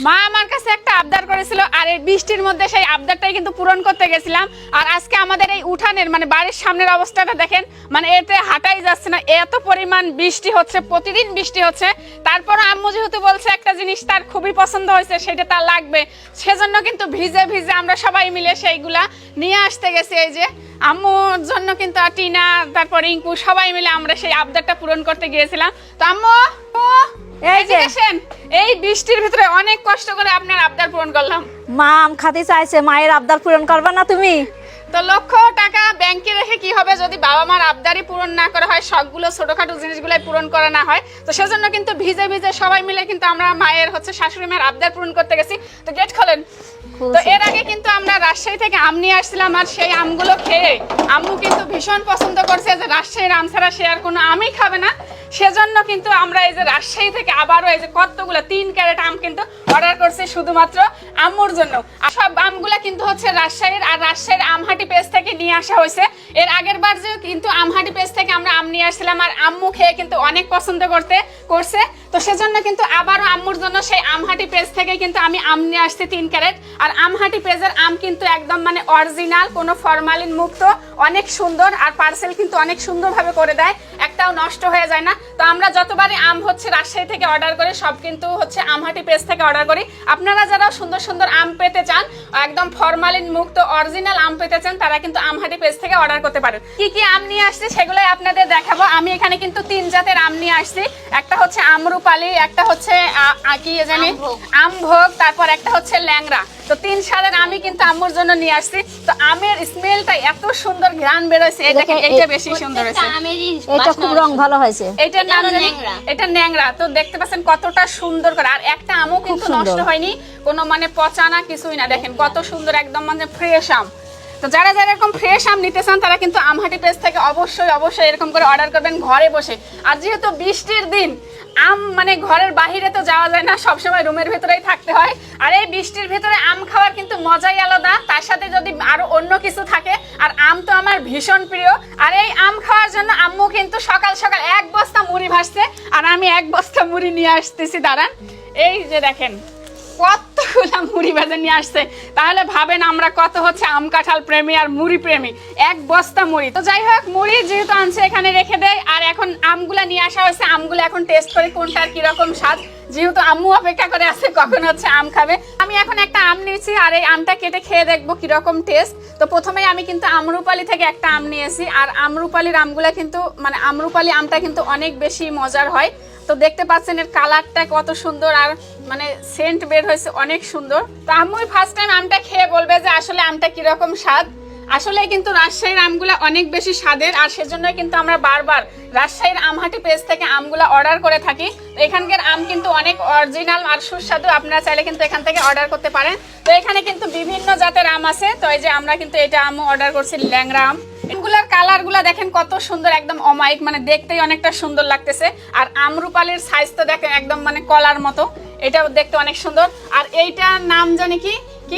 মা আমার কাছে একটা আবদার করেছিল, আর এই বৃষ্টির মধ্যে সেই আবদারটাই কিন্তু পূরণ করতে গেছিলাম। আর আজকে আমাদের এই উঠানের মানে বাড়ির সামনের অবস্থাটা দেখেন, মানে এতে হাঁটাই যাচ্ছে না, এত পরিমাণ বৃষ্টি হচ্ছে, প্রতিদিন বৃষ্টি হচ্ছে। তারপর আম্মু যেহেতু বলছে একটা জিনিস তার খুবই পছন্দ হয়েছে, সেটা তার লাগবে, সেজন্য কিন্তু ভিজে ভিজে আমরা সবাই মিলে সেইগুলা নিয়ে আসতে গেছি। এই যে আম্মুর জন্য কিন্তু টিনা, তারপর ইঙ্কু সবাই মিলে আমরা সেই আবদারটা পূরণ করতে গিয়েছিলাম। তো আম্মু এই যে দেখেন, এই বৃষ্টির ভিতরে অনেক কষ্ট করে আপনার আবদার পূরণ করলাম। মা আম খাতে চাইছে, মায়ের আবদার পূরণ করবা না তুমি? তো লক্ষ টাকা ব্যাংকে রেখে কি হবে যদি বাবা মার আবদারই পূরণ না করা হয়, সবগুলো ছোটখাটো জিনিসগুলাই পূরণ করা না হয়। তো সেজন্য কিন্তু ভিজে ভিজে সবাই মিলে কিন্তু আমরা মায়ের শাশুড়ি মায়ের আবদার পূরণ করতে গেছি। তো গেট খোলেন। তো এর আগে কিন্তু আমরা রাজশাহী থেকে আম নিয়ে আসছিলাম, আর সেই আমগুলো খেয়ে আম্মু কিন্তু ভীষণ পছন্দ করছে যে রাজশাহীর আম ছাড়া সে আর কোনো আমই খাবে না। সেজন্য কিন্তু আমরা এই যে রাজশাহী থেকে আবারও এই যে কতগুলো 3 ক্যারেট আম কিন্তু অর্ডার করছি শুধুমাত্র আম্মুর জন্য। আর সব আমগুলো কিন্তু রাজশাহীর, আর রাজশাহীর আমহাটি পেজ থেকে নিয়ে আসা হয়েছে। এর আগের বার যে কিন্তু আমহাটি পেজ থেকে আমরা আম নিয়ে আসছিলাম, আর আম্মু খেয়ে কিন্তু অনেক পছন্দ করছে। তো সেজন্য কিন্তু আবারও আম্মুর জন্য সেই আমহাটি পেজ থেকে কিন্তু আমি আম নিয়ে আসছি 3 ক্যারেট। আর আমহাটি পেজের আম কিন্তু একদম মানে অরিজিনাল, কোনো ফরমালিন মুক্ত, অনেক সুন্দর, আর পার্সেল কিন্তু অনেক সুন্দরভাবে করে দেয়, একটাও নষ্ট হয়ে যায় না। তো আমরা যতবারই আম রাজশাহী থেকে অর্ডার করি, সব কিন্তু আমহাটি পেজ থেকে অর্ডার করি। আপনারা যারা সুন্দর সুন্দর আম পেতে চান, একদম ফরমালিন মুক্ত অরিজিনাল আম পেতে চান, তারা কিন্তু আমহাটি পেজ থেকে অর্ডার করতে পারেন। কি কি আম নিয়ে আসছি সেগুলোই আপনাদের দেখাবো। আমি এখানে কিন্তু 3 জাতের আম নিয়ে আসছি। একটা হচ্ছে আমরুপালি, একটা হচ্ছে কি জানি আমভোগ, তারপর একটা হচ্ছে ল্যাংড়া। তো 3 সালের আমি কিন্তু আম্মুর জন্য নিয়ে আসছি। তো আমের স্মেলটা এত সুন্দর, ঘ্রাণ বের হয়েছে, এই দেখেন এইটা বেশি সুন্দর হয়েছে, এটা খুব রং ভালো হয়েছে। এইটার নাম এটা ন্যাংরা। তো দেখতে পাচ্ছেন কতটা সুন্দর করে, আর একটা আমও কিন্তু নষ্ট হয়নি, কোনো মানে পচা না, কিছুই না। দেখেন কত সুন্দর, একদম মানে ফ্রেশ আম। তো যারা যারা এরকম ফ্রেশ আম নিতে চান, তারা কিন্তু আমহাটি পেজ থেকে অবশ্যই অবশ্যই এরকম করে অর্ডার করবেন ঘরে বসে। আর যেহেতু বৃষ্টির দিন, আম মানে ঘরের বাহিরে তো যাওয়া যায় না, সবসময় রুমের ভেতরেই থাকতে হয়। আর এই বৃষ্টির ভেতরে আম খাওয়ার কিন্তু মজাই আলাদা, তার সাথে যদি আরো অন্য কিছু থাকে। আর আম তো আমার ভীষণ প্রিয়। আর এই আম খাওয়ার জন্য আম্মু কিন্তু সকাল সকাল 1 বস্তা মুড়ি ভাজছে, আর আমি 1 বস্তা মুড়ি নিয়ে আসতেছি। দাঁড়ান, এই যে দেখেন কতগুলা মুড়ি ভাজা নিয়ে আসছে। তাহলে ভাবেন আমরা কত আম কাঁঠাল প্রেমী আর মুড়ি প্রেমী। 1 বস্তা মুড়ি। তো যাই হোক, মুড়ি যেহেতু আনছে এখানে রেখে দেয়। আর এখন আমগুলা নিয়ে আসা হয়েছে, আমগুলো এখন টেস্ট করে কোনটার কিরকম স্বাদ, যেহেতু আম্মু অপেক্ষা করে আছে কখন আম খাবে। আমি এখন একটা আম নিয়েছি, আর এই আমটা কেটে খেয়ে দেখবো কিরকম টেস্ট। তো প্রথমে আমি কিন্তু আমরুপালি থেকে একটা আম নিয়েছি, আর আমরুপালির আমগুলা কিন্তু মানে আমরুপালি আমটা কিন্তু অনেক বেশি মজার হয়। তো দেখতে পাচ্ছেন এর কালারটা কত সুন্দর, আর মানে সেন্ট বের হয়েছে অনেক সুন্দর। তো আম্মুই ফার্স্ট টাইম আমটা খেয়ে বলবে যে আসলে আমটা কিরকম স্বাদ। আসলে কিন্তু রাজশাহীর আমগুলা অনেক বেশি স্বাদের, আর সেজন্যই কিন্তু আমরা বারবার রাজশাহীর আমহাটি পেজ থেকে আমগুলা অর্ডার করে থাকি। তো এখানকার আম কিন্তু অনেক অরিজিনাল আর সুস্বাদু, আপনারা চাইলে কিন্তু এখান থেকে অর্ডার করতে পারেন। তো এখানে কিন্তু বিভিন্ন জাতের আম আছে। তো এই যে আমরা কিন্তু এটা আমও অর্ডার করছি, ল্যাংড়া আম। এগুলার কালারগুলা দেখেন কত সুন্দর, একদম অমায়িক, মানে দেখতেই অনেকটা সুন্দর লাগতেছে। আর আমরুপালির সাইজ তো দেখেন একদম মানে কলার মতো, এটাও দেখতে অনেক সুন্দর। আর এইটার নাম জানি কি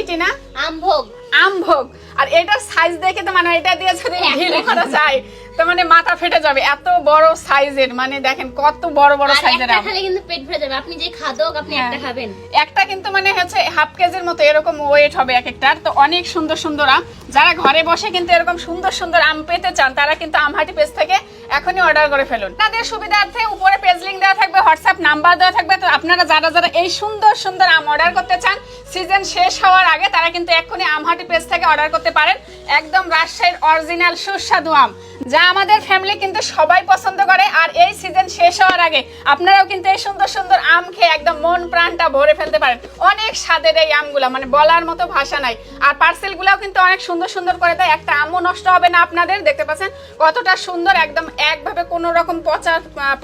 টিনা? আমভোগ। আমভোগ। আর এটার সাইজ দেখে তো মানে এটা দিয়ে যদি ঢিল করা যায় তো মানে মাথা ফেটে যাবে, এত বড় সাইজের। মানে দেখেন কত বড় বড় সাইজের আম। খালি কিন্তু পেট ভরে যাবে, আপনি যে খাদক আপনি একটা খাবেন। একটা কিন্তু মানে হাফ কেজির মতো এরকম ওয়েট হবে এক একটার। তো অনেক সুন্দর সুন্দর আম। যারা ঘরে বসে কিন্তু এরকম সুন্দর সুন্দর আম পেতে চান, তারা কিন্তু আমহাটি পেজ থেকে এখনই অর্ডার করে ফেলুন। তাদের সুবিধার্থে উপরে পেজ লিংক দেওয়া থাকবে, হোয়াটসঅ্যাপ নাম্বার দেওয়া থাকবে। তো আপনারা যারা যারা এই সুন্দর সুন্দর আম অর্ডার করতে চান সিজন শেষ হওয়ার আগে, তারা কিন্তু এখনই আমহাটি পেজ থেকে অর্ডার করতে পারেন। একদম রাজশাহীর অরিজিনাল সুস্বাদু আম, যা আমাদের ফ্যামিলি কিন্তু সবাই পছন্দ করে। আর এই সিজন শেষ হওয়ার আগে আপনারাও কিন্তু এই সুন্দর সুন্দর আম খেয়ে একদম মন প্রাণটা ভরে ফেলতে পারেন। অনেক স্বাদের এই আমগুলা, মানে বলার মতো ভাষা নাই। আর পার্সেলগুলাও কিন্তু অনেক সুন্দর সুন্দর করে দেয়, একটা আমও নষ্ট হবে না আপনাদের। দেখতে পাচ্ছেন কতটা সুন্দর, একদম একভাবে কোনো রকম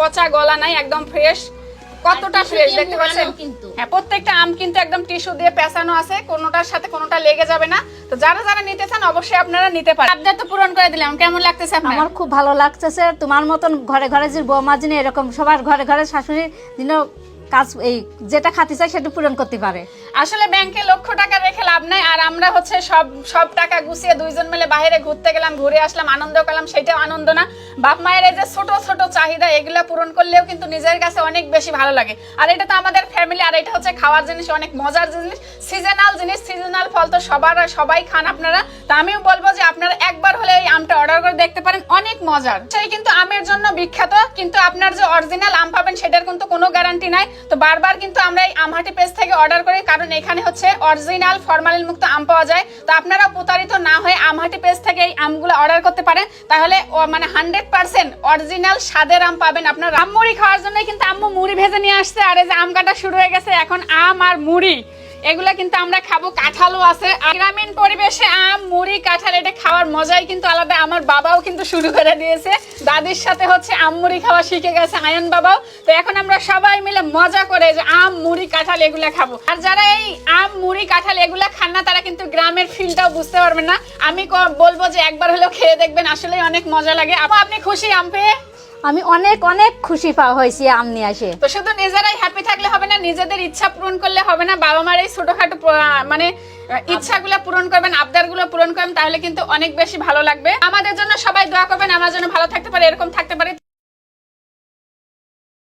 পচা গলা নাই, একদম ফ্রেশ, কতটা ফ্রেশ দেখতে পাচ্ছেন। হ্যাঁ, প্রত্যেকটা আম কিন্তু একদম টিস্যু দিয়ে পেঁচানো আছে, কোনোটার সাথে কোনোটা লেগে যাবে না। তো যারা যারা নিতে চান অবশ্যই আপনারা নিতে পারেন। আবদার তো পূরণ করে দিলাম, কেমন লাগতেছে আপনার? আমার খুব ভালো লাগতেছে। তোমার মতন ঘরে ঘরে যে বৌমা যিনি এরকম সবার ঘরে ঘরে শাশুড়ি যিনি কাজ এই যেটা খাতে চাই সেটা পূরণ করতে পারে। আসলে ব্যাংকে লক্ষ টাকা রেখে লাভ নাই, আর আমরা হচ্ছে সব টাকা গুছিয়ে দুইজন মিলে বাইরে ঘুরতে গেলাম, ঘুরে আসলাম, আনন্দ করলাম, সেটাও আনন্দ না। বাপ মায়ের এই যে ছোট ছোট চাহিদা এগুলা পূরণ করলেও কিন্তু নিজের কাছে অনেক বেশি ভালো লাগে। আর এটা তো আমাদের ফ্যামিলি, আর এটা হচ্ছে খাওয়ার জিনিস, অনেক মজার জিনিস, সিজনাল জিনিস, সিজনাল ফল তো সবাই খান আপনারা। তো আমিও বলবো যে আপনারা একবার হলে এই আমটা অর্ডার করে দেখতে পারেন, অনেক মজার। সেই কিন্তু আমের জন্য বিখ্যাত, কিন্তু আপনার যে অরিজিনাল আম পাবেন সেটার কিন্তু কোনো গ্যারান্টি নাই। তো বারবার কিন্তু আমরা এই আমহাটি পেজ থেকে অর্ডার করি, কারণ এখানে হচ্ছে অরিজিনাল ফরমালিন মুক্ত আম পাওয়া যায়। তো আপনারা প্রতারিত না হয়ে আমহাটি পেজ থেকে এই আমগুলো অর্ডার করতে পারেন, তাহলে মানে 100% অরিজিনাল স্বাদের আম পাবেন। আপনার আম মুড়ি খাওয়ার জন্য কিন্তু আম্মু মুড়ি ভেজে নিয়ে আসছে, আর এই যে আম কাটা শুরু হয়ে গেছে, এখন আম আর মুড়ি এগুলা কিন্তু আমরা খাবো। কাঁঠালও আছে, গ্রামীণ পরিবেশে আম মুড়ি কাঁঠাল এটা খাওয়ার মজাই কিন্তু আলাদা। আমার বাবাও কিন্তু শুরু করে দিয়েছে, দাদির সাথে হচ্ছে আম মুড়ি খাওয়া শিখে গেছে আয়ন বাবাও। তো এখন আমরা সবাই মিলে মজা করে যে আম মুড়ি কাঁঠাল এগুলা খাবো। আর যারা এই আম মুড়ি কাঁঠাল এগুলা খান না তারা কিন্তু গ্রামের ফিলটাও বুঝতে পারবেন না। আমি বলবো যে একবার হলেও খেয়ে দেখবেন, আসলে অনেক মজা লাগে। আপনি খুশি আম পেয়ে? আমি অনেক খুশি হয়েছি আম নিয়ে আসে। তো শুধু নিজেরাই হ্যাপি থাকলে হবে না, নিজেদের ইচ্ছা পূরণ করলে হবে না। বাবা মার এই ছোটখাটো মানে ইচ্ছাগুলো পূরণ করবেন, আবদারগুলো পূরণ করবেন, তাহলে কিন্তু অনেক বেশি ভালো লাগবে। আমাদের জন্য সবাই দোয়া করবেন, আমরা যেন ভালো থাকতে পারি, এরকম থাকতে পারি।